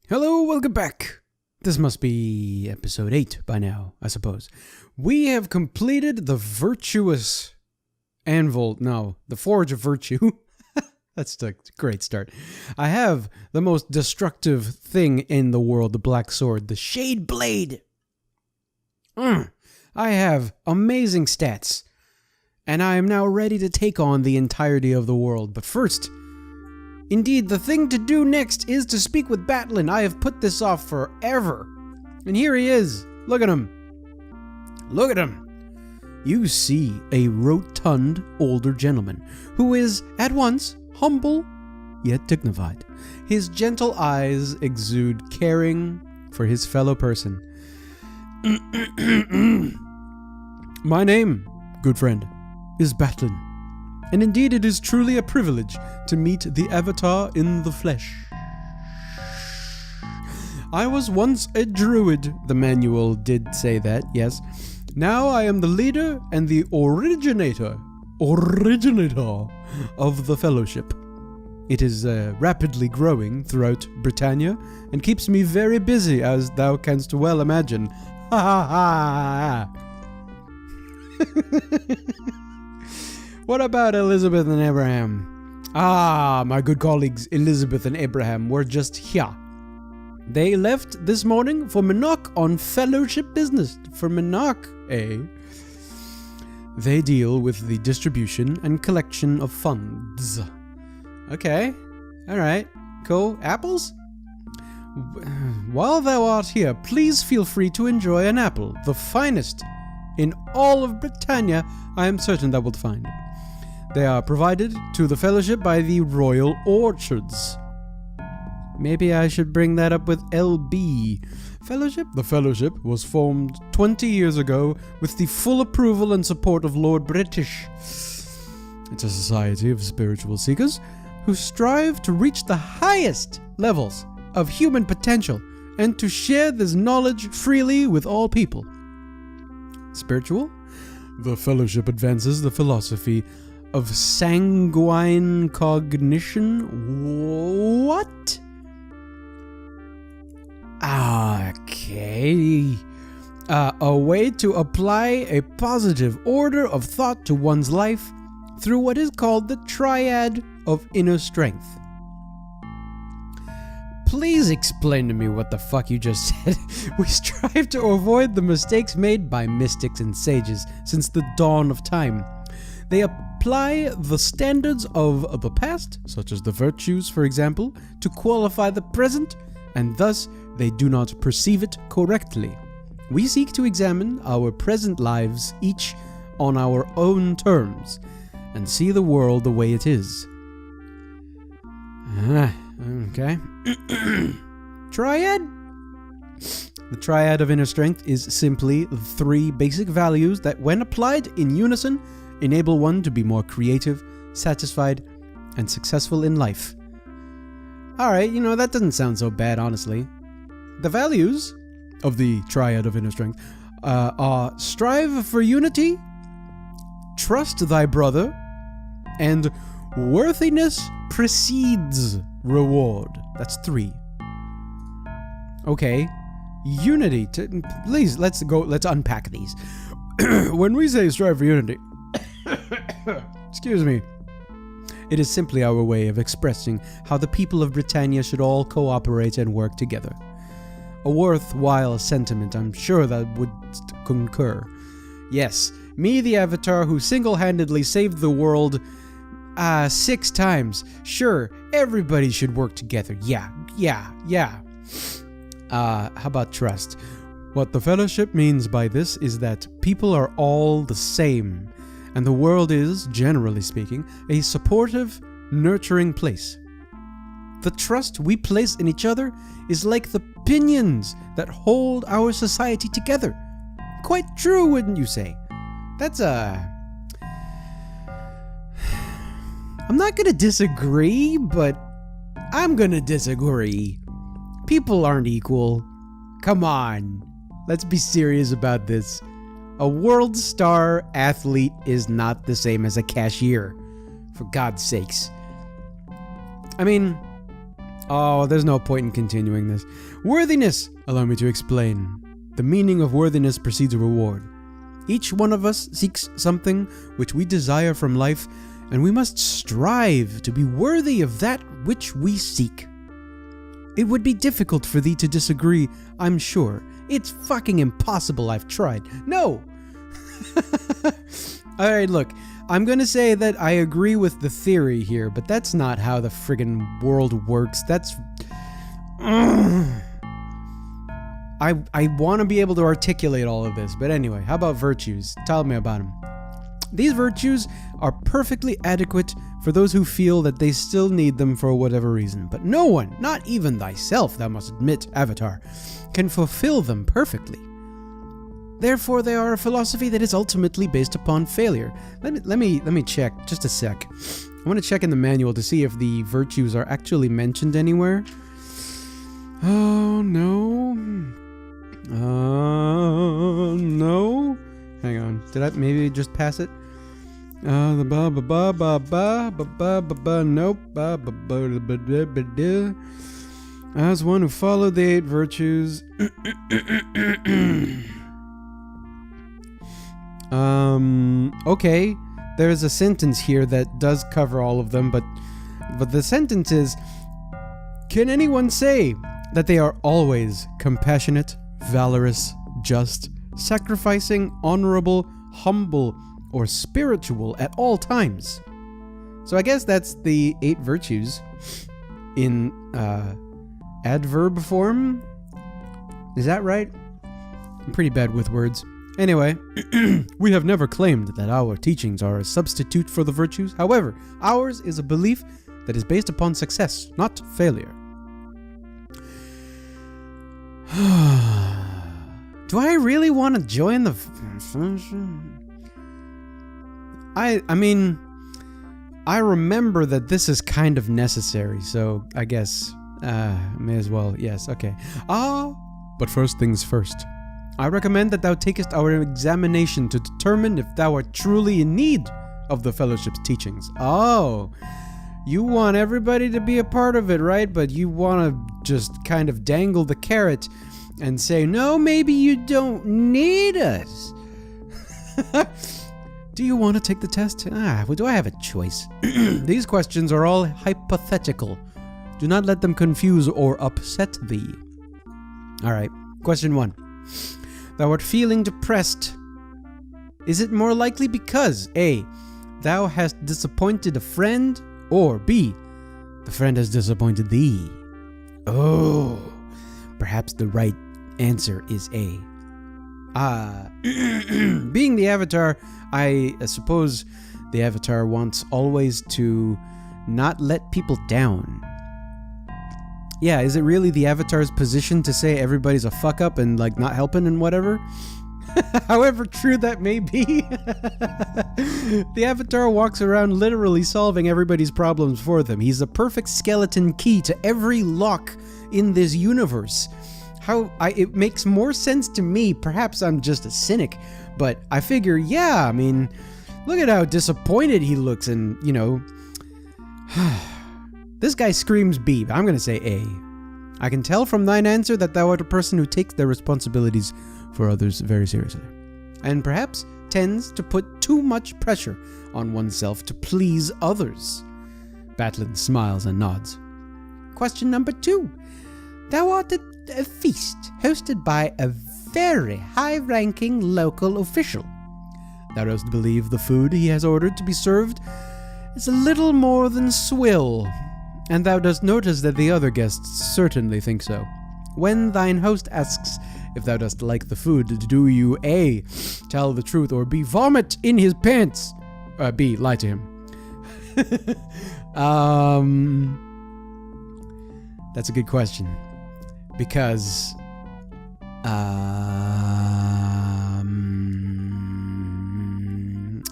Hello, welcome back. This must be episode 8 by now, I suppose. We have completed the virtuous anvil. No, the forge of virtue. That's a great start. I have the most destructive thing in the world, the black sword, the shade blade. I have amazing stats, and I am now ready to take on the entirety of the world. But first, indeed, the thing to do next is to speak with Batlin. I have put this off forever. And here he is. Look at him. Look at him. You see a rotund older gentleman who is at once humble yet dignified. His gentle eyes exude caring for his fellow person. My name, good friend, is Batlin. And indeed it is truly a privilege to meet the Avatar in the flesh. I was once a druid, the manual did say that, yes. Now I am the leader and the originator of the Fellowship. It is rapidly growing throughout Britannia and keeps me very busy, as thou canst well imagine. Ha ha ha! What about Elizabeth and Abraham? Ah, my good colleagues Elizabeth and Abraham were just here. They left this morning for Minoc on fellowship business. For Minoc, eh? They deal with the distribution and collection of funds. Okay, alright, cool. Apples? While thou art here, please feel free to enjoy an apple, the finest in all of Britannia, I am certain thou wilt find. They are provided to the Fellowship by the Royal Orchards. Maybe I should bring that up with LB. Fellowship? The Fellowship was formed 20 years ago with the full approval and support of Lord British. It's a society of spiritual seekers who strive to reach the highest levels of human potential and to share this knowledge freely with all people. Spiritual? The Fellowship advances the philosophy of sanguine cognition. What? Okay. A way to apply a positive order of thought to one's life through what is called the triad of inner strength. Please explain to me what the fuck you just said. We strive to avoid the mistakes made by mystics and sages since the dawn of time. They apply the standards of the past, such as the virtues, for example, to qualify the present, and thus they do not perceive it correctly. We seek to examine our present lives each on our own terms and see the world the way it is. Okay. Triad? The triad of inner strength is simply the 3 basic values that, when applied in unison, enable one to be more creative, satisfied, and successful in life. Alright, that doesn't sound so bad, honestly. The values of the triad of inner strength are strive for unity, trust thy brother, and worthiness precedes reward. That's 3. Okay. Unity. Please, let's unpack these. When we say strive for unity, excuse me, it is simply our way of expressing how the people of Britannia should all cooperate and work together. A worthwhile sentiment, I'm sure that would concur. Yes, me the Avatar who single-handedly saved the world 6 times. Sure, everybody should work together. Yeah. How about trust? What the Fellowship means by this is that people are all the same, and the world is, generally speaking, a supportive, nurturing place. The trust we place in each other is like the pinions that hold our society together. Quite true, wouldn't you say? I'm not gonna disagree, but I'm gonna disagree. People aren't equal. Come on. Let's be serious about this. A world star athlete is not the same as a cashier. For God's sakes. I mean, Oh, there's no point in continuing this. Worthiness! Allow me to explain. The meaning of worthiness precedes a reward. Each one of us seeks something which we desire from life, and we must strive to be worthy of that which we seek. It would be difficult for thee to disagree, I'm sure. It's fucking impossible, I've tried. No! Alright, look. I'm gonna say that I agree with the theory here, but that's not how the friggin' world works. That's... I want to be able to articulate all of this, but anyway, how about virtues? Tell me about them. These virtues are perfectly adequate for those who feel that they still need them for whatever reason, but no one, not even thyself, thou must admit, Avatar, can fulfill them perfectly. Therefore, they are a philosophy that is ultimately based upon failure. Let me check, just a sec. I want to check in the manual to see if the virtues are actually mentioned anywhere. Oh, no. No. Hang on. Did I maybe just pass it? The ba ba ba ba ba ba ba ba ba nope ba ba ba ba ba ba da. As one who followed the 8 virtues. Okay. There's a sentence here that does cover all of them, but the sentence is, can anyone say that they are always compassionate, valorous, just, sacrificing, honorable, humble, or spiritual at all times? So I guess that's the 8 virtues in adverb form. Is that right? I'm pretty bad with words. Anyway, we have never claimed that our teachings are a substitute for the virtues. However, ours is a belief that is based upon success, not failure. Do I really want to join the... I mean, I remember that this is kind of necessary, so I guess, may as well, yes, okay. But first things first. I recommend that thou takest our examination to determine if thou art truly in need of the fellowship's teachings. Oh, you want everybody to be a part of it, right? But you want to just kind of dangle the carrot and say, no, maybe you don't need us. Do you want to take the test? Well, do I have a choice? These questions are all hypothetical. Do not let them confuse or upset thee. Alright, question 1. Thou art feeling depressed. Is it more likely because A, thou hast disappointed a friend, or B, the friend has disappointed thee? Oh, perhaps the right answer is A. Being the Avatar, I suppose the Avatar wants always to not let people down. Yeah, is it really the Avatar's position to say everybody's a fuck up and like not helping and whatever? However true that may be. The Avatar walks around literally solving everybody's problems for them. He's the perfect skeleton key to every lock in this universe. It makes more sense to me. Perhaps I'm just a cynic, but I figure, yeah, I mean, look at how disappointed he looks, and, you know, this guy screams B, but I'm gonna say A. I can tell from thine answer that thou art a person who takes their responsibilities for others very seriously, and perhaps tends to put too much pressure on oneself to please others. Batlin smiles and nods. Question number 2. Thou art a feast hosted by a very high-ranking local official. Thou dost believe the food he has ordered to be served is a little more than swill, and thou dost notice that the other guests certainly think so. When thine host asks if thou dost like the food, do you A, tell the truth, or B, vomit in his pants? B, lie to him. That's a good question. Because,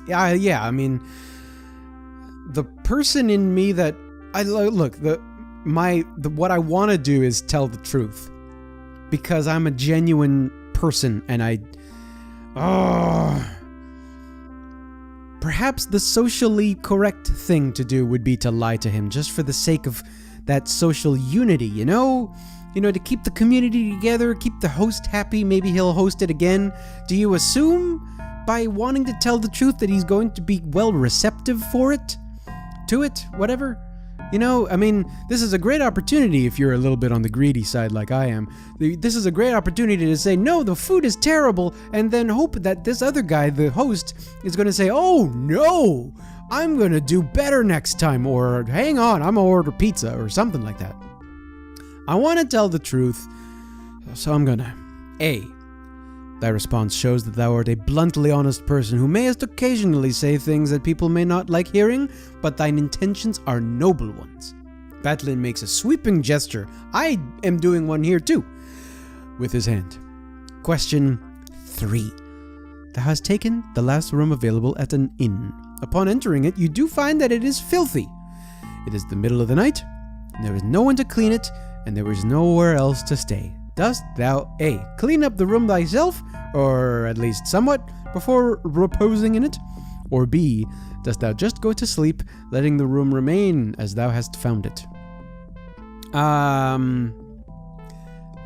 yeah, I mean, the person in me that what I want to do is tell the truth, because I'm a genuine person, and perhaps the socially correct thing to do would be to lie to him, just for the sake of that social unity, you know? To keep the community together, keep the host happy, maybe he'll host it again. Do you assume, by wanting to tell the truth, that he's going to be well receptive to it, whatever? This is a great opportunity if you're a little bit on the greedy side like I am. This is a great opportunity to say, no, the food is terrible, and then hope that this other guy, the host, is going to say, oh, no, I'm going to do better next time, or hang on, I'm going to order pizza, or something like that. I want to tell the truth, so I'm going to. A. Thy response shows that thou art a bluntly honest person who mayest occasionally say things that people may not like hearing, but thine intentions are noble ones. Batlin makes a sweeping gesture. I am doing one here too, with his hand. Question 3. Thou hast taken the last room available at an inn. Upon entering it, you do find that it is filthy. It is the middle of the night, and there is no one to clean it, and there is nowhere else to stay. Dost thou A. clean up the room thyself, or at least somewhat, before reposing in it? Or B. dost thou just go to sleep, letting the room remain as thou hast found it? I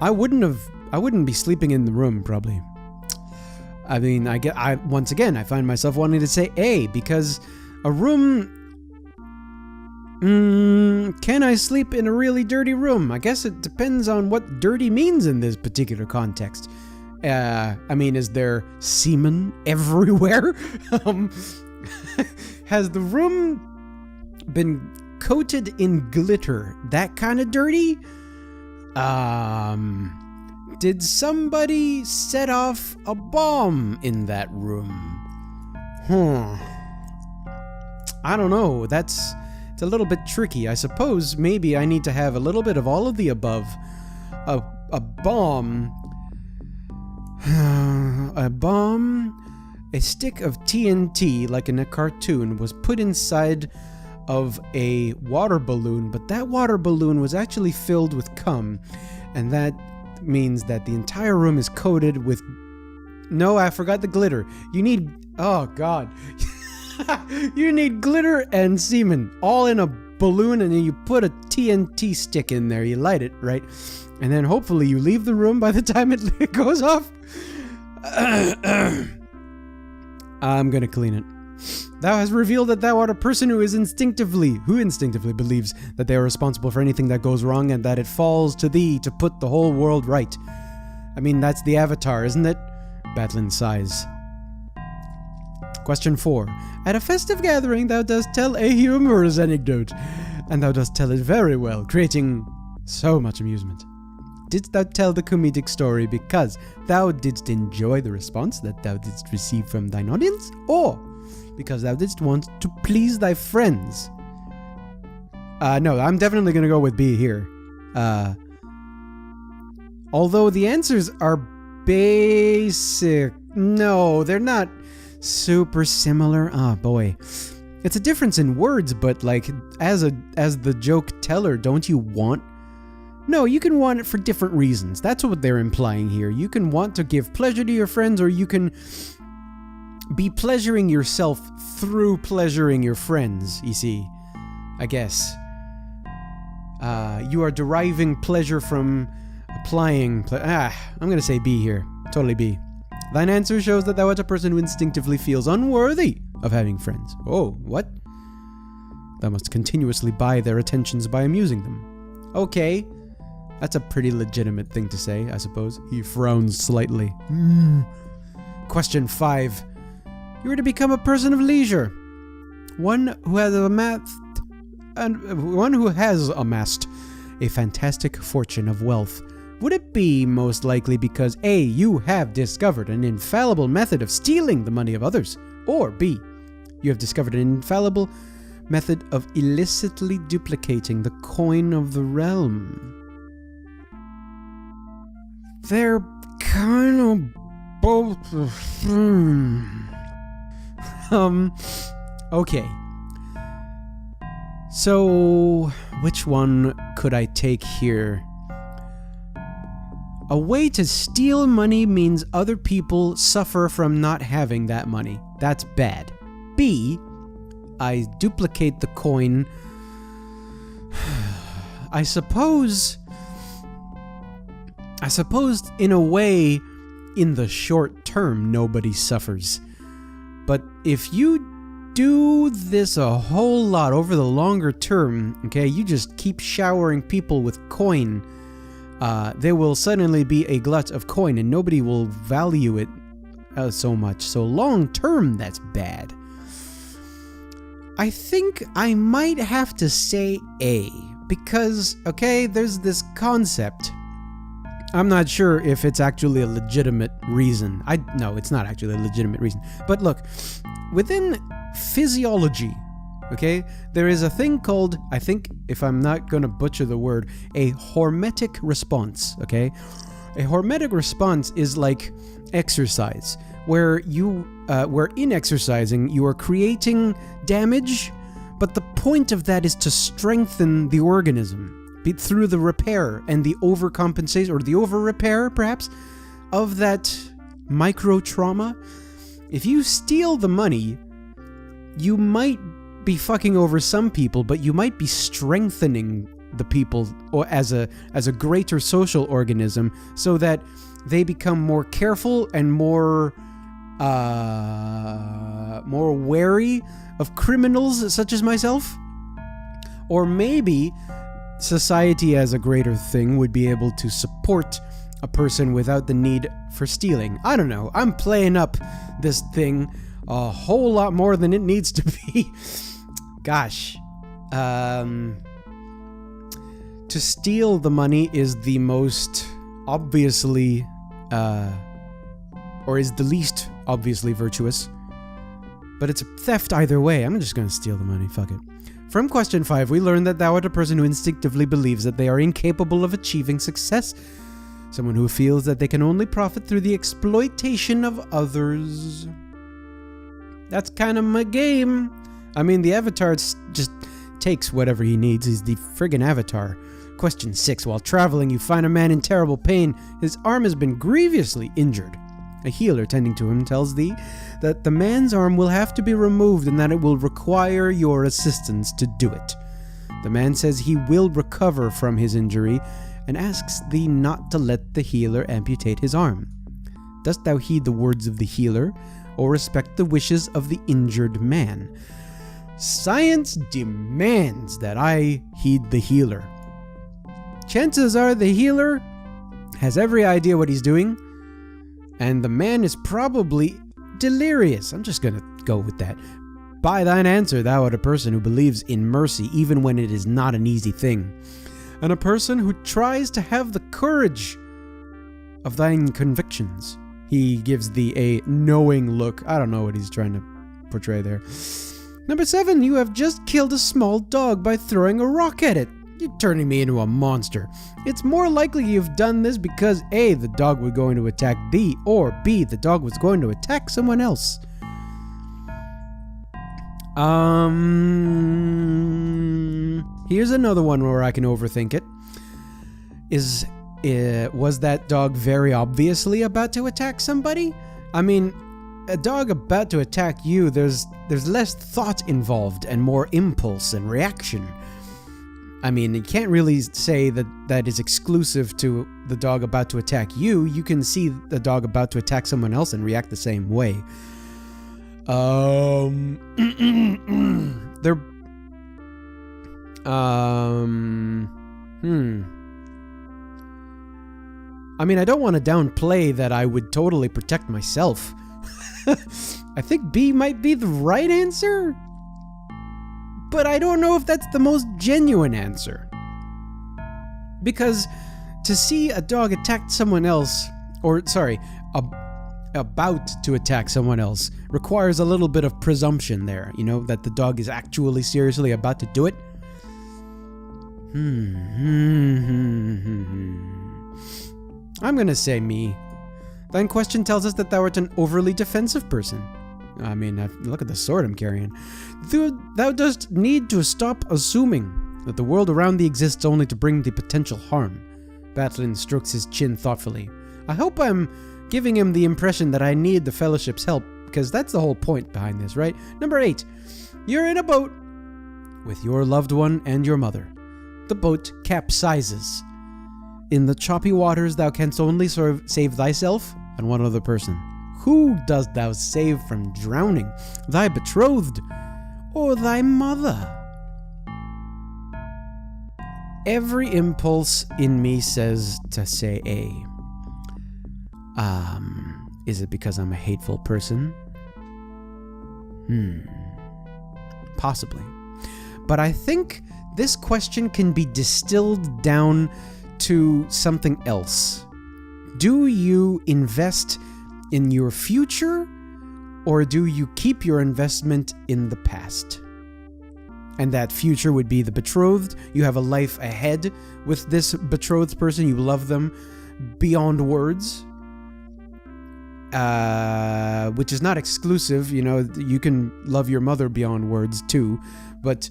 wouldn't be sleeping in the room, probably. Once again, I find myself wanting to say A, because a room... can I sleep in a really dirty room? I guess it depends on what dirty means in this particular context. Is there semen everywhere? Has the room been coated in glitter? That kind of dirty? Did somebody set off a bomb in that room? I don't know. It's a little bit tricky. I suppose maybe I need to have a little bit of all of the above. A bomb. A stick of TNT, like in a cartoon, was put inside of a water balloon, but that water balloon was actually filled with cum, and that means that the entire room is coated with... No, I forgot the glitter. You need... Oh, God. You need glitter and semen all in a balloon, and then you put a TNT stick in there. You light it, right? And then hopefully you leave the room by the time it goes off. I'm gonna clean it. Thou hast revealed that thou art a person who instinctively believes that they are responsible for anything that goes wrong, and that it falls to thee to put the whole world right. That's the Avatar, isn't it? Batlin sighs. Question 4. At a festive gathering, thou dost tell a humorous anecdote, and thou dost tell it very well, creating so much amusement. Didst thou tell the comedic story because thou didst enjoy the response that thou didst receive from thine audience, or because thou didst want to please thy friends? No, I'm definitely going to go with B here. Although the answers are basic. No, they're not super similar. Oh boy. It's a difference in words, but like as the joke teller, don't you want... No, you can want it for different reasons. That's what they're implying here. You can want to give pleasure to your friends, or you can be pleasuring yourself through pleasuring your friends, you see. I guess. You are deriving pleasure from applying... I'm gonna say B here. Totally B. Thine answer shows that thou art a person who instinctively feels unworthy of having friends. Oh, what? Thou must continuously buy their attentions by amusing them. Okay. That's a pretty legitimate thing to say, I suppose. He frowns slightly. Question 5. You are to become a person of leisure. One who has amassed a fantastic fortune of wealth. Would it be most likely because A. you have discovered an infallible method of stealing the money of others, or B. you have discovered an infallible method of illicitly duplicating the coin of the realm? They're kind of both the same. Okay. So, which one could I take here? A way to steal money means other people suffer from not having that money. That's bad. B, I duplicate the coin. I suppose in a way, in the short term, nobody suffers. But if you do this a whole lot over the longer term, okay, you just keep showering people with coin, there will suddenly be a glut of coin and nobody will value it so much. So long term, that's bad. I think I might have to say A, because, okay, there's this concept. I'm not sure if it's actually a legitimate reason. No, it's not actually a legitimate reason. But look, within physiology, okay, there is a thing called, I think, if I'm not gonna butcher the word, a hormetic response, okay? A hormetic response is like exercise, where in exercising, you are creating damage, but the point of that is to strengthen the organism through the repair and the overcompensation, or the over-repair, perhaps, of that micro-trauma. If you steal the money, you might be fucking over some people, but you might be strengthening the people or as a greater social organism, so that they become more careful and more wary of criminals such as myself. Or maybe society as a greater thing would be able to support a person without the need for stealing. I don't know. I'm playing up this thing a whole lot more than it needs to be. Gosh. To steal the money is the most obviously, or is the least obviously virtuous. But it's a theft either way. I'm just gonna steal the money. Fuck it. From question 5, we learned that thou art a person who instinctively believes that they are incapable of achieving success. Someone who feels that they can only profit through the exploitation of others. That's kind of my game. I mean, the avatar just takes whatever he needs. He's the friggin' avatar. Question 6. While traveling, you find a man in terrible pain. His arm has been grievously injured. A healer tending to him tells thee that the man's arm will have to be removed and that it will require your assistance to do it. The man says he will recover from his injury and asks thee not to let the healer amputate his arm. Dost thou heed the words of the healer or respect the wishes of the injured man? Science demands that I heed the healer. Chances are the healer has every idea what he's doing, and the man is probably delirious. I'm just gonna go with that. By thine answer, thou art a person who believes in mercy even when it is not an easy thing, and a person who tries to have the courage of thine convictions. He gives thee a knowing look. I don't know what he's trying to portray there. Number 7, you have just killed a small dog by throwing a rock at it. You're turning me into a monster. It's more likely you've done this because A, the dog was going to attack thee, or B, the dog was going to attack someone else. Here's another one where I can overthink it. Was that dog very obviously about to attack somebody? I mean, a dog about to attack you, there's less thought involved and more impulse and reaction. I mean, you can't really say that is exclusive to the dog about to attack you. You can see the dog about to attack someone else and react the same way. They're... I mean, I don't want to downplay that I would totally protect myself. I think B might be the right answer, but I don't know if that's the most genuine answer. Because to see a dog attack someone else, about to attack someone else, requires a little bit of presumption there, you know, that the dog is actually seriously about to do it. I'm gonna say me. Thine question tells us that thou art an overly defensive person. I mean, look at the sword I'm carrying. Thou dost need to stop assuming that the world around thee exists only to bring thee potential harm. Batlin strokes his chin thoughtfully. I hope I'm giving him the impression that I need the Fellowship's help, because that's the whole point behind this, right? Number 8. You're in a boat with your loved one and your mother. the boat capsizes. In the choppy waters thou canst only save thyself and one other person. Who dost thou save from drowning? Thy betrothed or thy mother? Every impulse in me says to say A. Is it because I'm a hateful person? Possibly. But I think this question can be distilled down to something else. Do you invest in your future, or do you keep your investment in the past? And that future would be the betrothed. You have a life ahead with this betrothed person. You love them beyond words. Which is not exclusive. You know, you can love your mother beyond words too. But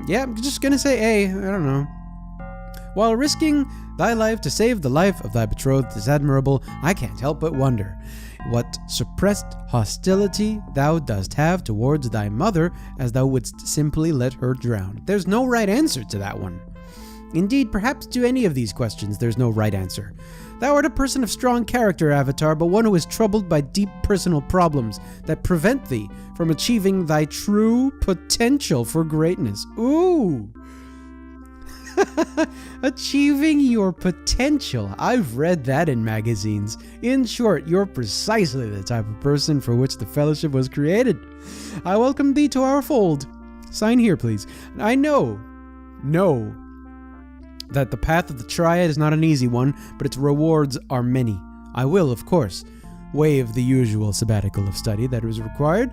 yeah, I'm just gonna say A. I don't know. While risking thy life to save the life of thy betrothed is admirable, I can't help but wonder what suppressed hostility thou dost have towards thy mother, as thou wouldst simply let her drown. There's no right answer to that one. Indeed, perhaps to any of these questions there's no right answer. Thou art a person of strong character, Avatar, but one who is troubled by deep personal problems that prevent thee from achieving thy true potential for greatness. Ooh! Achieving your potential. I've read that in magazines. In short, you're precisely the type of person for which the Fellowship was created. I welcome thee to our fold. Sign here, please. I know that the path of the Triad is not an easy one, but its rewards are many. I will, of course, waive the usual sabbatical of study that is required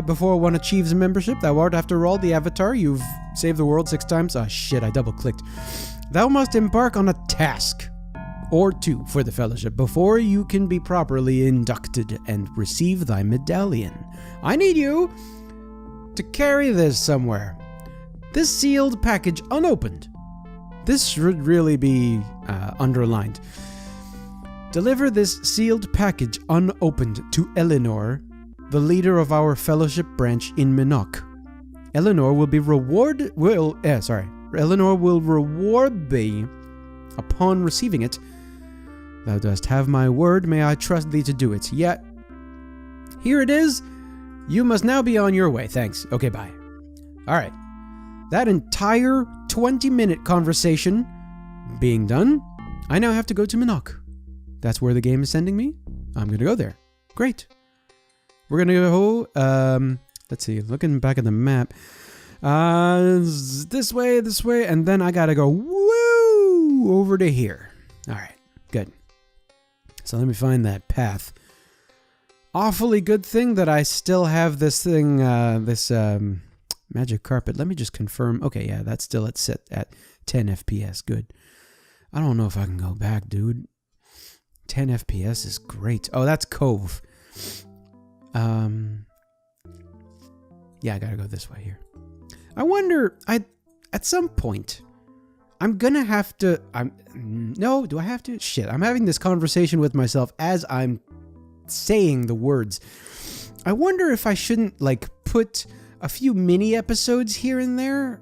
before one achieves a membership. Thou art, after all, the Avatar. You've saved the world 6 times. Ah, shit, I double-clicked. Thou must embark on a task or two for the Fellowship before you can be properly inducted and receive thy medallion. I need you to carry this somewhere. This sealed package unopened. This should really be underlined. Deliver this sealed package unopened to Eleanor, the leader of our Fellowship branch in Minoc. Eleanor will reward thee upon receiving it. Thou dost have my word. May I trust thee to do it. Yet, here it is. You must now be on your way. Thanks. Okay, bye. All right. That entire 20-minute conversation being done, I now have to go to Minoc. That's where the game is sending me. I'm going to go there. Great. We're going to go, let's see, looking back at the map. This way, and then I got to go over to here. All right, good. So let me find that path. Awfully good thing that I still have this thing, magic carpet. Let me just confirm. Okay, yeah, that's still set at 10 FPS. Good. I don't know if I can go back, dude. 10 FPS is great. Oh, that's Cove. Yeah, I gotta go this way here. I wonder, at some point, I'm gonna have to, no, do I have to? Shit, I'm having this conversation with myself as I'm saying the words. I wonder if I shouldn't, like, put a few mini episodes here and there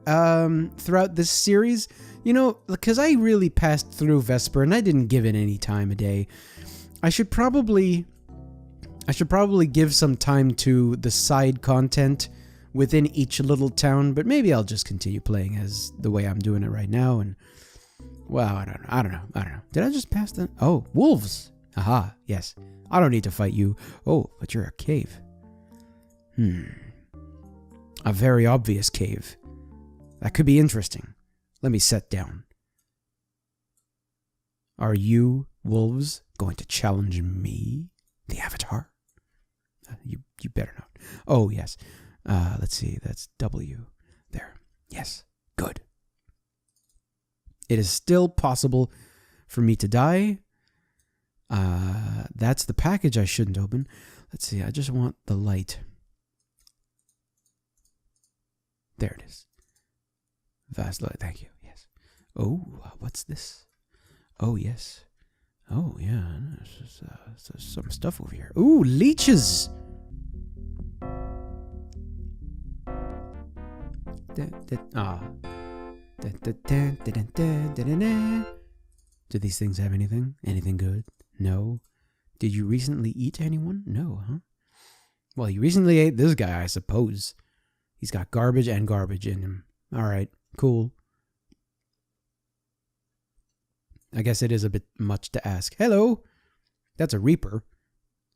throughout this series, you know, because I really passed through Vesper and I didn't give it any time of day. I should probably give some time to the side content within each little town, but maybe I'll just continue playing as the way I'm doing it right now. And well, I don't know. Did I just pass that? Oh, wolves. Aha, yes. I don't need to fight you. Oh, but you're a cave. A very obvious cave. That could be interesting. Let me sit down. Are you, wolves, going to challenge me, the Avatar? You better not. Oh, yes. Let's see. That's W. There. Yes. Good. It is still possible for me to die. That's the package I shouldn't open. Let's see. I just want the light. There it is. Vast light. Thank you. Yes. Oh, what's this? Oh, yes. Oh, yeah. There's some stuff over here. Ooh, leeches. Ah. Do these things have anything? Anything good? No. Did you recently eat anyone? No, huh? Well, you recently ate this guy, I suppose. He's got garbage and garbage in him. Alright, cool. I guess it is a bit much to ask. Hello! That's a reaper.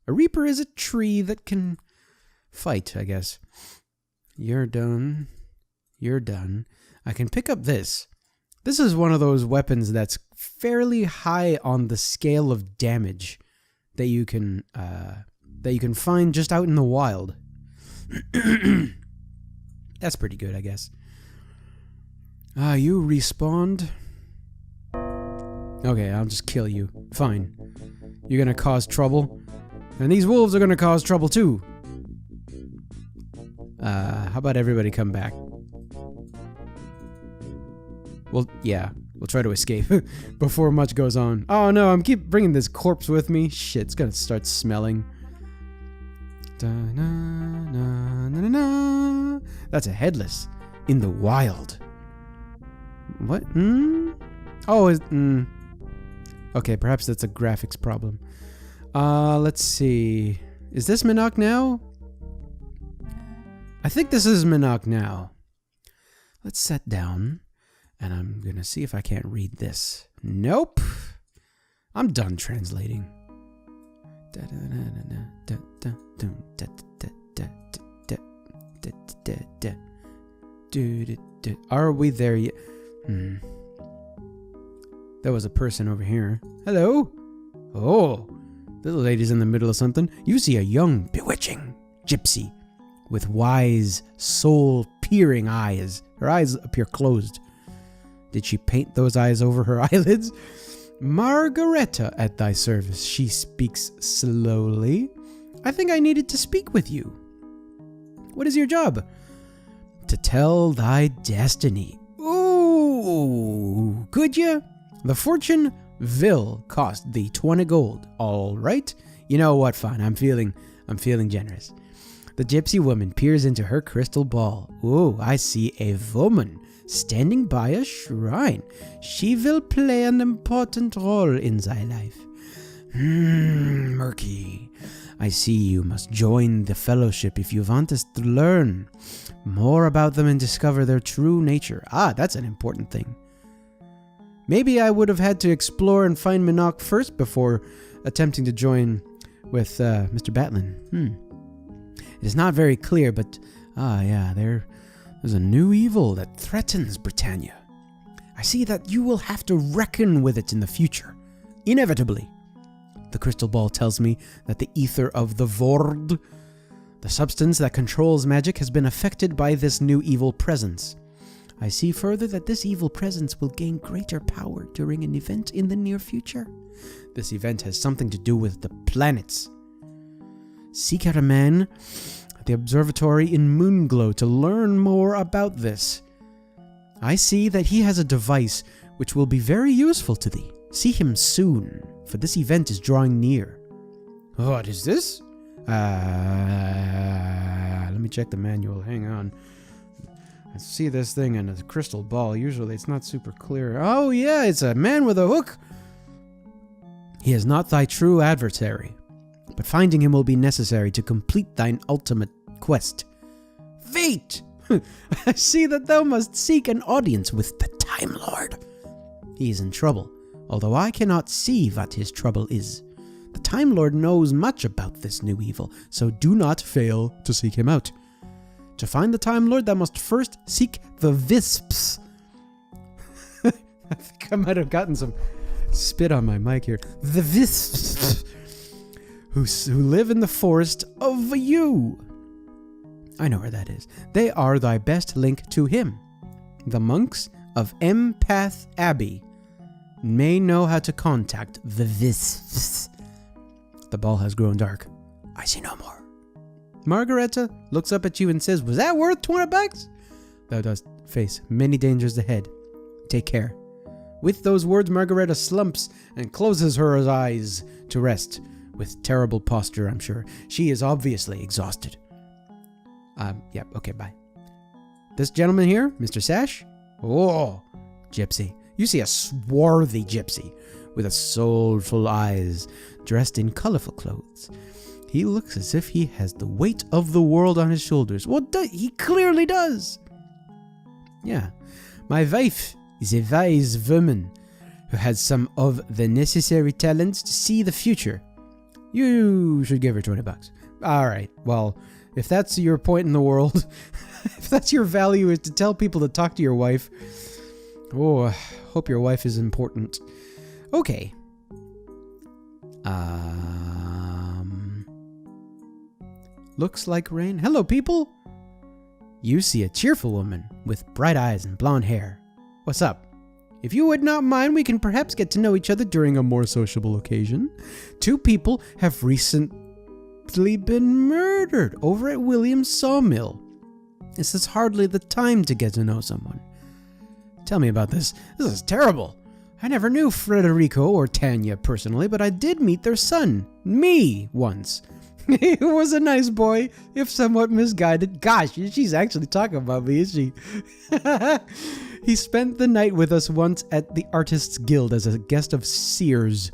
A reaper is a tree that can fight, I guess. You're done. You're done. I can pick up this. This is one of those weapons that's fairly high on the scale of damage that you can find just out in the wild. That's pretty good, I guess. You respawned. Okay, I'll just kill you. Fine. You're gonna cause trouble. And these wolves are gonna cause trouble too. How about everybody come back? Well, yeah. We'll try to escape before much goes on. Oh no, I'm keep bringing this corpse with me. Shit, it's gonna start smelling. That's a headless in the wild. What? Oh, okay, perhaps that's a graphics problem. Let's see. Is this Minoc now? I think this is Minoc now. Let's sit down. And I'm gonna see if I can't read this. Nope. I'm done translating. Are we there yet? There was a person over here. Hello? Oh, this lady's in the middle of something. You see a young, bewitching gypsy with wise, soul-peering eyes. Her eyes appear closed. Did she paint those eyes over her eyelids? Margareta at thy service, she speaks slowly. I think I needed to speak with you. What is your job? To tell thy destiny. Ooh, could ya? The fortune will cost thee 20 gold. All right. You know what? Fine. I'm feeling generous. The gypsy woman peers into her crystal ball. Ooh, I see a woman standing by a shrine. She will play an important role in thy life. Murky. I see you must join the fellowship if you want us to learn more about them and discover their true nature. Ah, that's an important thing. Maybe I would have had to explore and find Minoc first before attempting to join with Mr. Batlin. It is not very clear, but yeah, there's a new evil that threatens Britannia. I see that you will have to reckon with it in the future, inevitably. The crystal ball tells me that the ether of the Vord, the substance that controls magic, has been affected by this new evil presence. I see further that this evil presence will gain greater power during an event in the near future. This event has something to do with the planets. Seek out a man at the observatory in Moonglow to learn more about this. I see that he has a device which will be very useful to thee. See him soon, for this event is drawing near. What is this? Let me check the manual. Hang on. I see this thing in a crystal ball. Usually it's not super clear. Oh yeah, it's a man with a hook. He is not thy true adversary, but finding him will be necessary to complete thine ultimate quest. Wait! I see that thou must seek an audience with the Time Lord. He is in trouble, although I cannot see what his trouble is. The Time Lord knows much about this new evil, so do not fail to seek him out. To find the Time Lord, thou must first seek the Wisps. I think I might have gotten some spit on my mic here. The Wisps, who live in the forest of you. I know where that is. They are thy best link to him. The monks of Empath Abbey may know how to contact the Wisps. The ball has grown dark. I see no more. Margareta looks up at you and says, was that worth 20 bucks? Thou dost face many dangers ahead. Take care. With those words, Margareta slumps and closes her eyes to rest. With terrible posture, I'm sure. She is obviously exhausted. Yeah, okay, bye. This gentleman here, Mr. Sash? Oh, gypsy. You see a swarthy gypsy with soulful eyes, dressed in colorful clothes. He looks as if he has the weight of the world on his shoulders. Well, he clearly does. Yeah. My wife is a wise woman who has some of the necessary talents to see the future. You should give her $20. All right. Well, if that's your point in the world, if that's your value is to tell people to talk to your wife, oh, hope your wife is important. Okay. Looks like rain. Hello, people. You see a cheerful woman with bright eyes and blonde hair. What's up? If you would not mind, we can perhaps get to know each other during a more sociable occasion. 2 people have recently been murdered over at William's sawmill. This is hardly the time to get to know someone. Tell me about this. This is terrible. I never knew Frederico or Tanya personally, but I did meet their son, me, once. He was a nice boy, if somewhat misguided. Gosh, she's actually talking about me, is she? He spent the night with us once at the Artists Guild as a guest of Sears.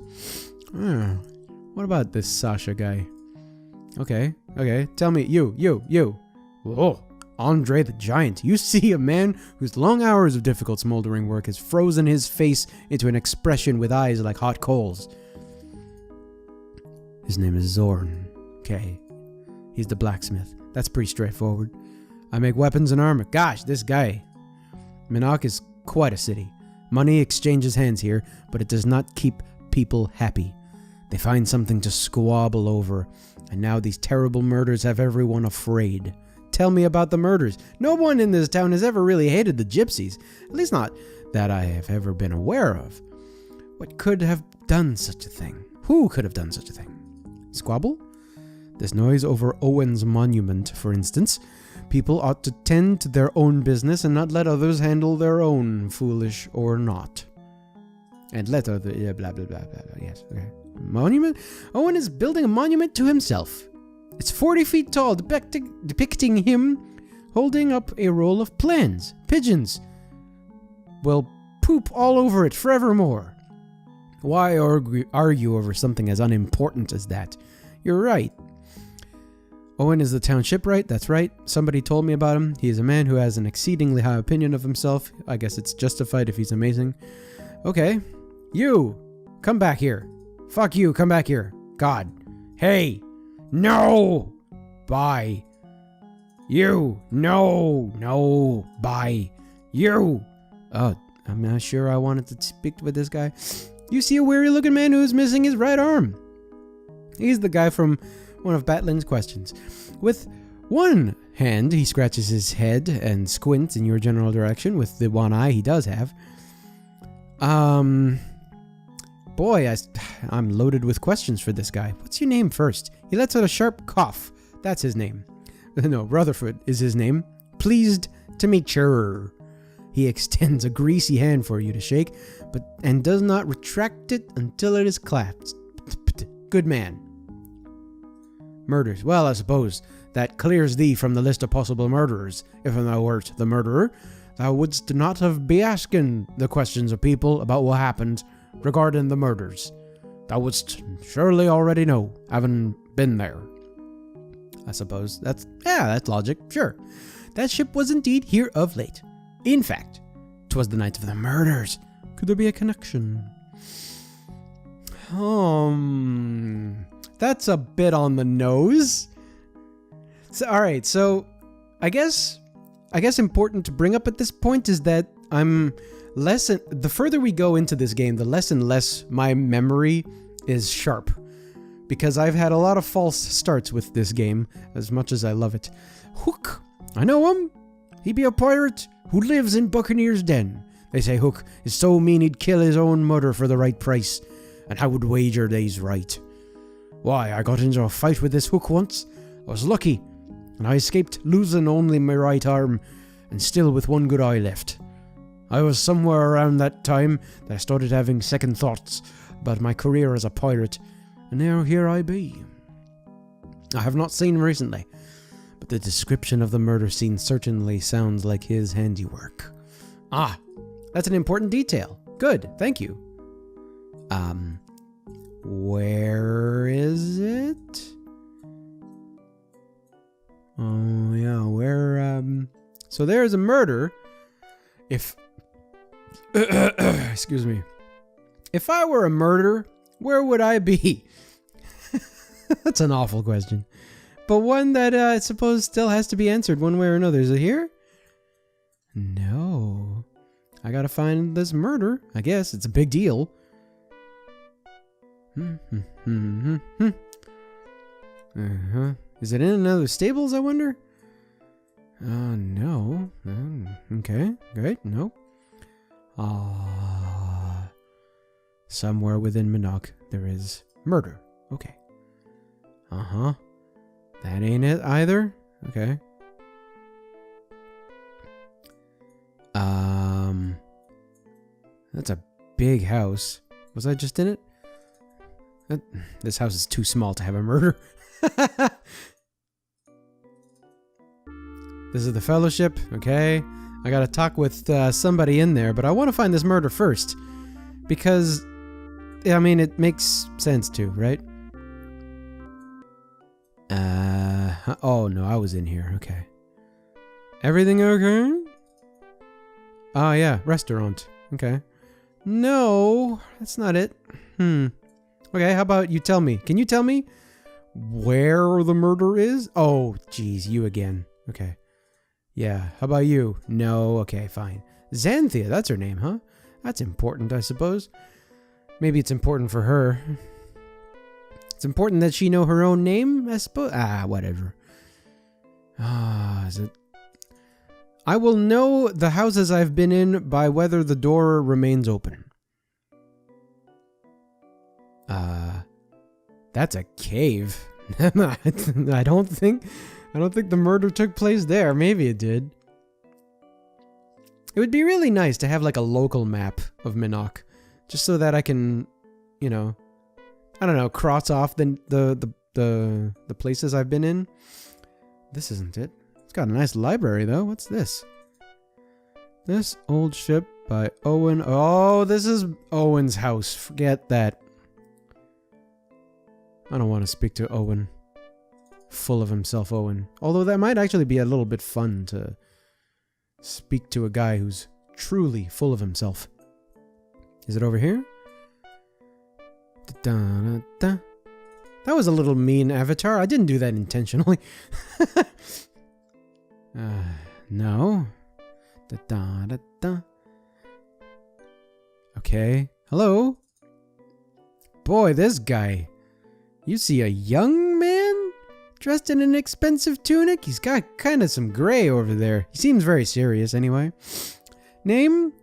What about this Sasha guy? Okay. Tell me, you. Whoa, Andre the Giant. You see a man whose long hours of difficult smoldering work has frozen his face into an expression with eyes like hot coals. His name is Zorn. Okay. He's the blacksmith. That's pretty straightforward. I make weapons and armor. Gosh, this guy. Minoc is quite a city. Money exchanges hands here, but it does not keep people happy. They find something to squabble over, and now these terrible murders have everyone afraid. Tell me about the murders. No one in this town has ever really hated the gypsies, at least not that I have ever been aware of. What could have done such a thing? Who could have done such a thing? Squabble? This noise over Owen's monument, for instance. People ought to tend to their own business and not let others handle their own, foolish or not. And let other... Yeah, blah, blah, blah, blah, blah. Yes, okay. Monument? Owen is building a monument to himself. It's 40 feet tall, depicting him holding up a roll of plans. Pigeons will poop all over it forevermore. Why argue over something as unimportant as that? You're right. Owen is the town shipwright, that's right. Somebody told me about him. He is a man who has an exceedingly high opinion of himself. I guess it's justified if he's amazing. Okay. You! Come back here. Fuck you, come back here. God. Hey! No! Bye. You! No! Bye. You! Oh, I'm not sure I wanted to speak with this guy. You see a weary-looking man who's missing his right arm. He's the guy from one of Batlin's questions. With one hand, he scratches his head and squints in your general direction with the one eye he does have. Boy, I'm loaded with questions for this guy. What's your name first? He lets out a sharp cough. That's his name. No, Rutherford is his name. Pleased to meet you. He extends a greasy hand for you to shake, and does not retract it until it is clasped. Good man. Murders. Well, I suppose that clears thee from the list of possible murderers. If thou wert the murderer, thou wouldst not have be asking the questions of people about what happened regarding the murders. Thou wouldst surely already know, having been there. I suppose that's logic, sure. That ship was indeed here of late. In fact, 'twas the night of the murders. Could there be a connection? That's a bit on the nose. So, all right, so I guess important to bring up at this point is that the further we go into this game, the less and less my memory is sharp, because I've had a lot of false starts with this game, as much as I love it. Hook, I know him. He be a pirate who lives in Buccaneer's Den. They say Hook is so mean he'd kill his own mother for the right price, and I would wager they's right. Why, I got into a fight with this Hook once. I was lucky, and I escaped losing only my right arm, and still with one good eye left. I was somewhere around that time that I started having second thoughts about my career as a pirate, and now here I be. I have not seen him recently, but the description of the murder scene certainly sounds like his handiwork. Ah, that's an important detail. Good, thank you. Where is it? Oh, yeah, where, so there's a murder. If, excuse me. If I were a murderer, where would I be? That's an awful question. But one that, I suppose still has to be answered one way or another. Is it here? No. I gotta find this murder. I guess it's a big deal. Is it in another stables, I wonder? No. Okay, great. No. Somewhere within Minoc, there is murder. Okay. That ain't it either. Okay. That's a big house. Was I just in it? This house is too small to have a murder. This is the fellowship. Okay. I gotta talk with somebody in there, but I want to find this murder first. Because, I mean, it makes sense too, right? Oh no, I was in here. Okay. Everything okay? Oh yeah, restaurant. Okay. No, that's not it. Okay, how about you tell me? Can you tell me where the murder is? Oh, geez, you again. Okay. Yeah, how about you? No, okay, fine. Xanthia, that's her name, huh? That's important, I suppose. Maybe it's important for her. It's important that she know her own name, I suppose. Whatever. Is it? I will know the houses I've been in by whether the door remains open. That's a cave. I don't think the murder took place there. Maybe it did. It would be really nice to have like a local map of Minoc, just so that I can, you know, I don't know, cross off the places I've been in. This isn't it. It's got a nice library though. What's this? This old ship by Owen. Oh, this is Owen's house. Forget that. I don't want to speak to Owen. Full of himself, Owen. Although that might actually be a little bit fun to speak to a guy who's truly full of himself. Is it over here? That was a little mean, Avatar. I didn't do that intentionally. No. Okay. Hello? Boy, this guy. You see a young man dressed in an expensive tunic? He's got kind of some gray over there. He seems very serious anyway. Name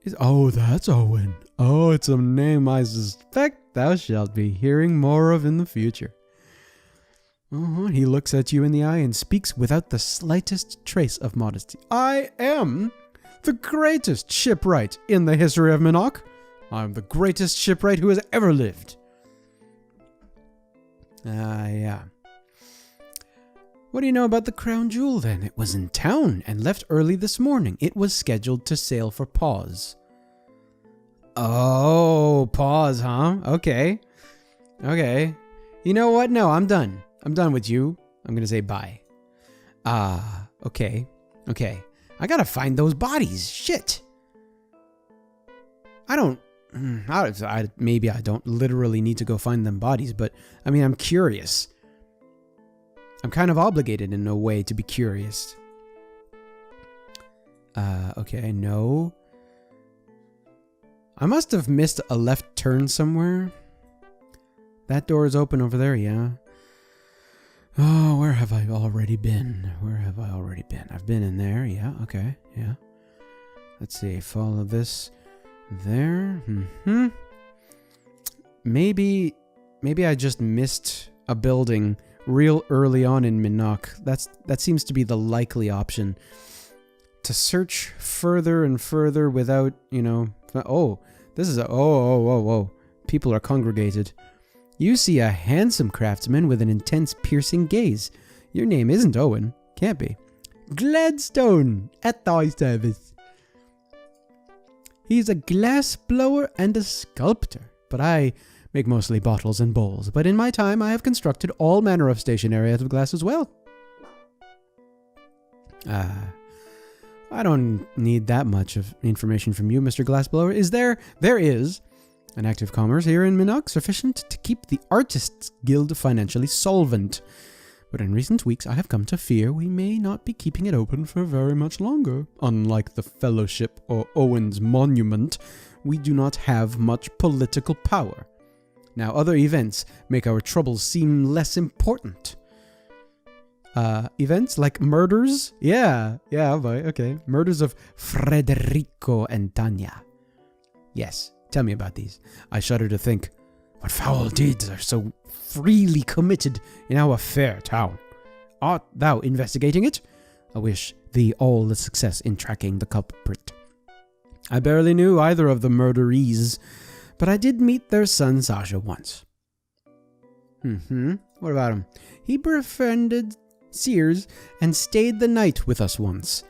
is... Oh, that's Owen. Oh, it's a name I suspect thou shalt be hearing more of in the future. He looks at you in the eye and speaks without the slightest trace of modesty. I am the greatest shipwright in the history of Minoc. I'm the greatest shipwright who has ever lived. Yeah. What do you know about the crown jewel then? It was in town and left early this morning. It was scheduled to sail for Pause. Oh, Pause, huh? Okay. Okay. You know what? No, I'm done. I'm done with you. I'm gonna say bye. Okay. Okay. I gotta find those bodies. Shit. Maybe I don't literally need to go find them bodies, but I mean, I'm curious. I'm kind of obligated in a way to be curious. Okay, no. I must have missed a left turn somewhere. That door is open over there, yeah. Oh, where have I already been? Where have I already been? I've been in there, yeah, okay, yeah. Let's see, follow this there. Maybe I just missed a building real early on in Minoc. That seems to be the likely option. To search further and further without, you know... Oh, this is a... Oh. People are congregated. You see a handsome craftsman with an intense, piercing gaze. Your name isn't Owen. Can't be. Gladstone at thy service. He's a glass blower and a sculptor, but I make mostly bottles and bowls. But in my time, I have constructed all manner of stationery out of glass as well. I don't need that much of information from you, Mr. Glassblower. Is there? There is an active commerce here in Minoc sufficient to keep the Artists Guild financially solvent. But in recent weeks, I have come to fear we may not be keeping it open for very much longer. Unlike the Fellowship or Owen's Monument, we do not have much political power. Now, other events make our troubles seem less important. Events like murders? Yeah, boy, okay. Murders of Frederico and Tanya. Yes, tell me about these. I shudder to think, what foul deeds are so freely committed in our fair town? Art thou investigating it? I wish thee all the success in tracking the culprit. I barely knew either of the murderees, but I did meet their son Sasha once. What about him? He befriended Sears and stayed the night with us once.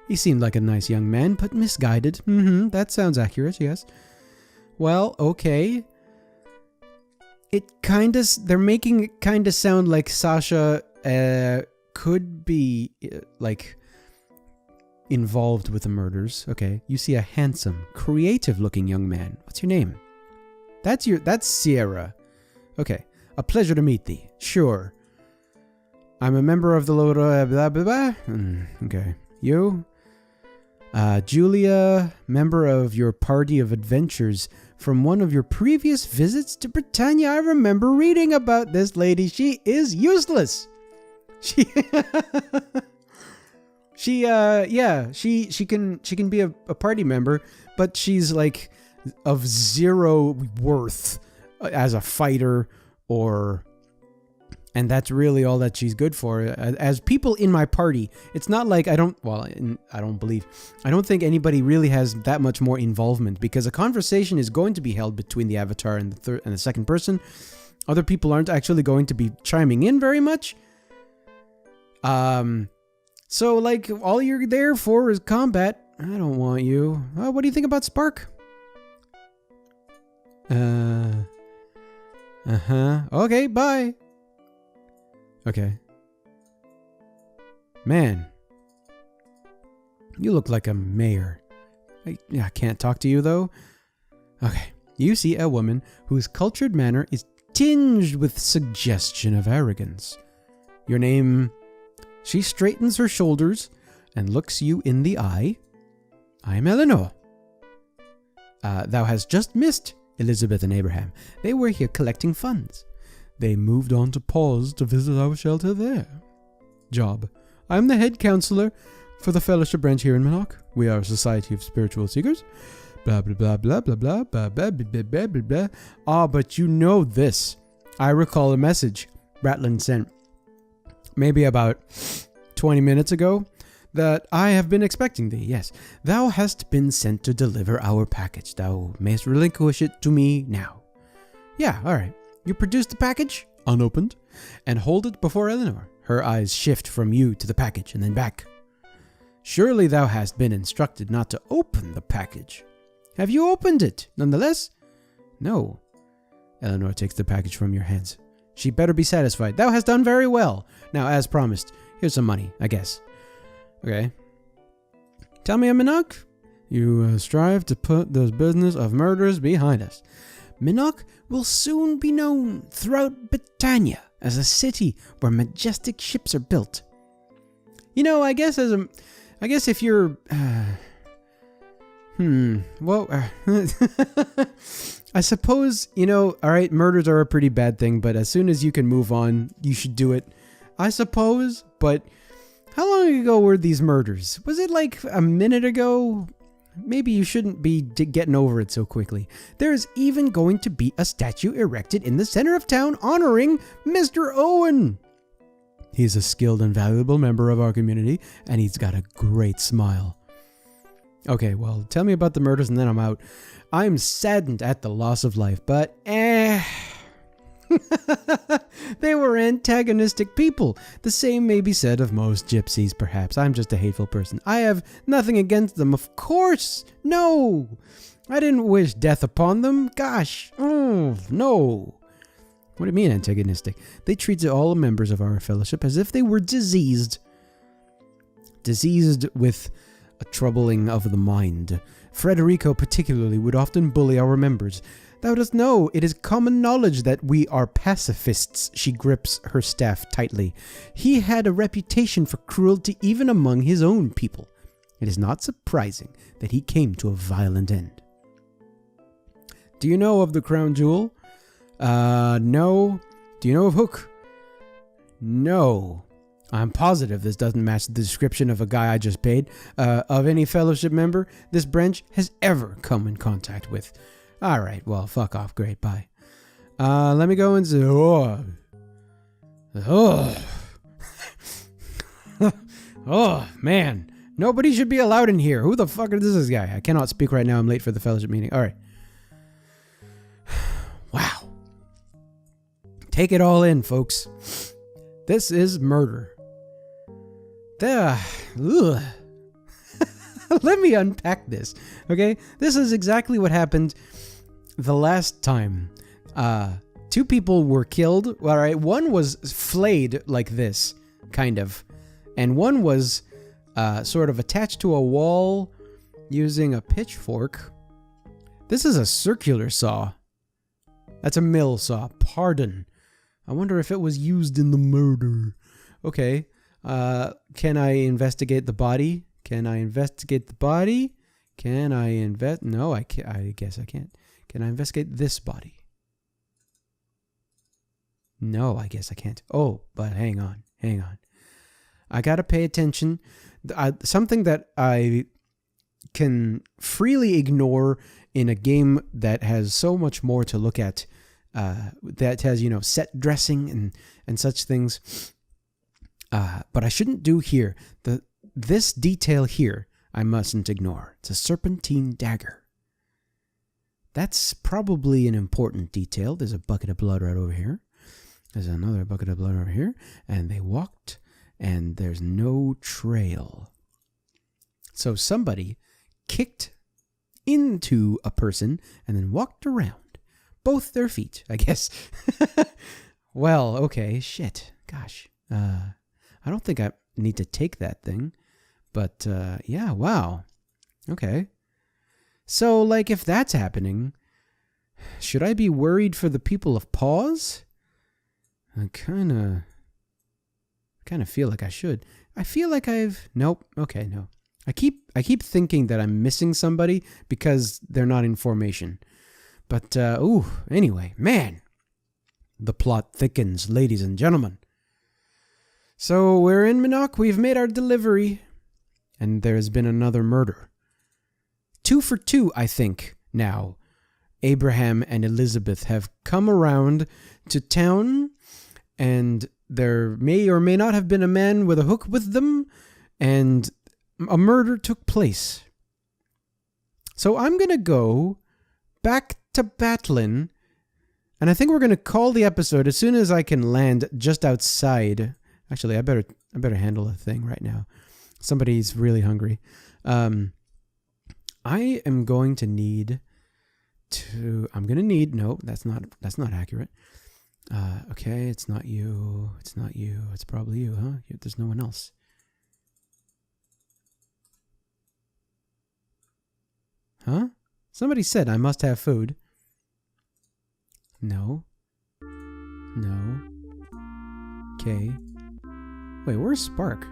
He seemed like a nice young man, but misguided. That sounds accurate, yes. Well, okay. They're making it kinda sound like Sasha could be like involved with the murders. Okay, you see a handsome, creative-looking young man. What's your name? That's Sierra. Okay, a pleasure to meet thee. Sure. I'm a member of the blah blah blah. Okay, you? Julia, member of your party of adventures from one of your previous visits to Britannia. I remember reading about this lady. She is useless. She can be a party member, but she's like of zero worth as a fighter and that's really all that she's good for. As people in my party, it's not like I don't think anybody really has that much more involvement, because a conversation is going to be held between the avatar and the second person. Other people aren't actually going to be chiming in very much. So like all you're there for is combat. I don't want you. Oh, what do you think about Spark? Okay, bye. Okay. Man. You look like a mayor. I can't talk to you, though. Okay. You see a woman whose cultured manner is tinged with suggestion of arrogance. Your name... She straightens her shoulders and looks you in the eye. I am Eleanor. Thou hast just missed Elizabeth and Abraham. They were here collecting funds. They moved on to pause to visit our shelter there. Job. I am the head counselor for the fellowship branch here in Minoc. We are a society of spiritual seekers. Blah, blah, blah, blah, blah, blah, blah, blah, blah, blah, blah, blah. Ah, but you know this. I recall a message Batlin sent maybe about 20 minutes ago that I have been expecting thee. Yes, thou hast been sent to deliver our package. Thou mayst relinquish it to me now. Yeah, all right. You produce the package, unopened, and hold it before Eleanor. Her eyes shift from you to the package and then back. Surely thou hast been instructed not to open the package. Have you opened it, nonetheless? No. Eleanor takes the package from your hands. She better be satisfied. Thou hast done very well. Now, as promised, here's some money, I guess. Okay. Tell me, Minoc, you strive to put the business of murders behind us. Minoc will soon be known throughout Britannia as a city where majestic ships are built. You know, I guess if you're, I suppose, alright, murders are a pretty bad thing, but as soon as you can move on, you should do it. I suppose, but how long ago were these murders? Was it like a minute ago? Maybe you shouldn't be getting over it so quickly. There's even going to be a statue erected in the center of town honoring Mr. Owen. He's a skilled and valuable member of our community, and he's got a great smile. Okay, well, tell me about the murders and then I'm out. I'm saddened at the loss of life, but They were antagonistic people. The same may be said of most gypsies, perhaps. I'm just a hateful person. I have nothing against them, of course. No. I didn't wish death upon them. Gosh. Oh, no. What do you mean antagonistic? They treated all members of our fellowship as if they were diseased. Diseased with a troubling of the mind. Frederico particularly would often bully our members. Thou dost know, it is common knowledge that we are pacifists. She grips her staff tightly. He had a reputation for cruelty even among his own people. It is not surprising that he came to a violent end. Do you know of the crown jewel? No. Do you know of Hook? No. I'm positive this doesn't match the description of a guy I just paid, of any fellowship member this branch has ever come in contact with. Alright, well, fuck off. Great, bye. Let me go into... Oh, man. Nobody should be allowed in here. Who the fuck is this guy? I cannot speak right now. I'm late for the fellowship meeting. Alright. Wow. Take it all in, folks. This is murder. Let me unpack this, okay? This is exactly what happened the last time. Two people were killed. All right, one was flayed like this, kind of. And one was sort of attached to a wall using a pitchfork. This is a circular saw. That's a mill saw. Pardon. I wonder if it was used in the murder. Okay. Can I investigate the body? Can I investigate the body? Can I No, I can't. I guess I can't. Can I investigate this body? No, I guess I can't. Oh, but hang on. I gotta pay attention. Something that I can freely ignore in a game that has so much more to look at, that has, set dressing and such things. But I shouldn't do here. This detail here, I mustn't ignore. It's a serpentine dagger. That's probably an important detail. There's a bucket of blood right over here. There's another bucket of blood over here. And they walked, and there's no trail. So somebody kicked into a person and then walked around. Both their feet, I guess. Well, okay, shit. Gosh. I don't think I need to take that thing. But, yeah, wow. Okay. So, like, if that's happening, should I be worried for the people of Paws? I kind of feel like I should. I feel like nope. Okay, no. I keep thinking that I'm missing somebody because they're not in formation. But, anyway, man. The plot thickens, ladies and gentlemen. So, we're in Minoc. We've made our delivery. And there's been another murder. 2 for 2, I think, now. Abraham and Elizabeth have come around to town, and there may or may not have been a man with a hook with them, and a murder took place. So I'm going to go back to Batlin, and I think we're going to call the episode as soon as I can land just outside. Actually, I better handle a thing right now. Somebody's really hungry. I am going to need to... No, that's not accurate. Okay, it's not you. It's not you. It's probably you, huh? There's no one else. Huh? Somebody said I must have food. No. Okay. Wait, where's Spark?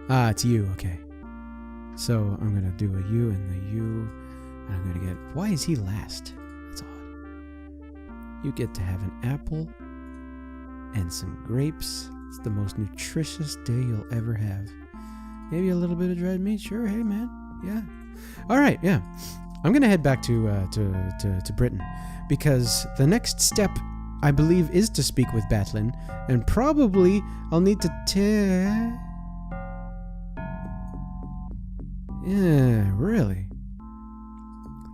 Ah, it's you. Okay. So I'm going to do a U and the U. And I'm going to get... Why is he last? That's odd. You get to have an apple and some grapes. It's the most nutritious day you'll ever have. Maybe a little bit of dried meat. Sure. Hey, man. Yeah. All right. Yeah. I'm going to head back to Britain because the next step, I believe, is to speak with Batlin, and probably I'll need to Yeah, really?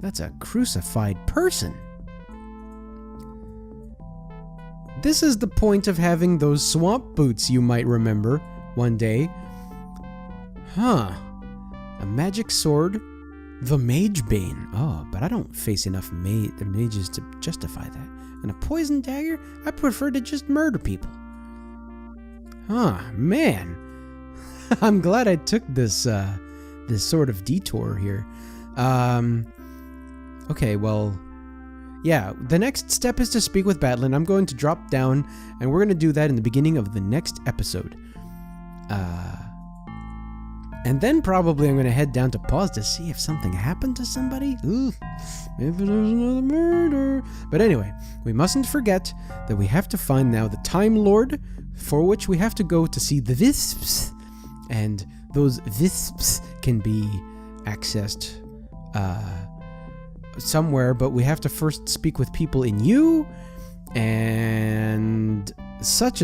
That's a crucified person. This is the point of having those swamp boots you might remember one day. Huh. A magic sword. The Mage Bane. Oh, but I don't face enough mages to justify that. And a poison dagger? I prefer to just murder people. Huh, man. I'm glad I took this sort of detour here. Okay, well, yeah, the next step is to speak with Batlin. I'm going to drop down, and we're going to do that in the beginning of the next episode. And then probably I'm going to head down to pause to see if something happened to somebody. Ooh, maybe there's another murder. But anyway, we mustn't forget that we have to find now the Time Lord, for which we have to go to see the Wisps. And those Wisps can be accessed somewhere, but we have to first speak with people in you and such.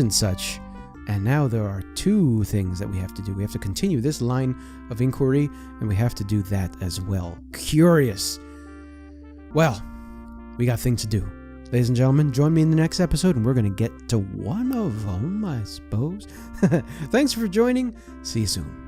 And now there are two things that we have to do. We have to continue this line of inquiry, and we have to do that as well. Curious. Well, we got things to do. Ladies and gentlemen, join me in the next episode, and we're going to get to one of them, I suppose. Thanks for joining. See you soon.